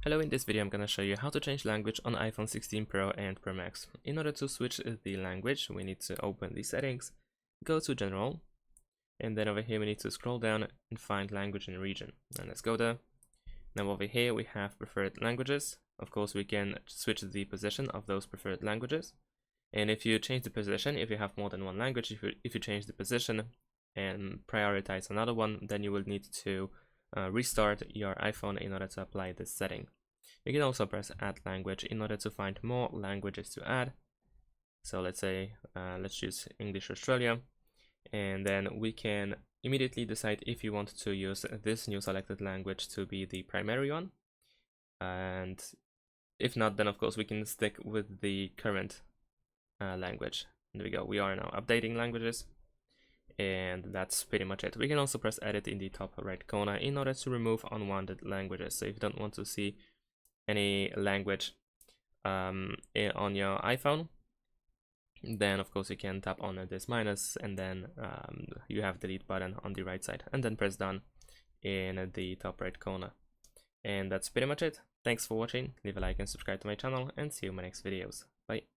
Hello, in this video I'm gonna show you how to change language on iPhone 16 Pro and Pro Max. In order to switch the language, we need to open the settings, go to General, and then over here we need to scroll down and find Language and Region. And let's go there. Now over here we have preferred languages. Of course we can switch the position of those preferred languages. And if you change the position, if you have more than one language, if you change the position and prioritize another one, then you will need to restart your iPhone in order to apply this setting. You can also press add language in order to find more languages to add. So let's say let's choose English Australia, and then we can immediately decide if you want to use this new selected language to be the primary one, and if not, then of course we can stick with the current language. There we go, we are now updating languages, and that's pretty much it. We can also press edit in the top right corner in order to remove unwanted languages. So if you don't want to see any language on your iPhone, then of course you can tap on this minus, and then you have the delete button on the right side, and then press done in the top right corner. And that's pretty much it. Thanks for watching, leave a like and subscribe to my channel, and see you in my next videos. Bye.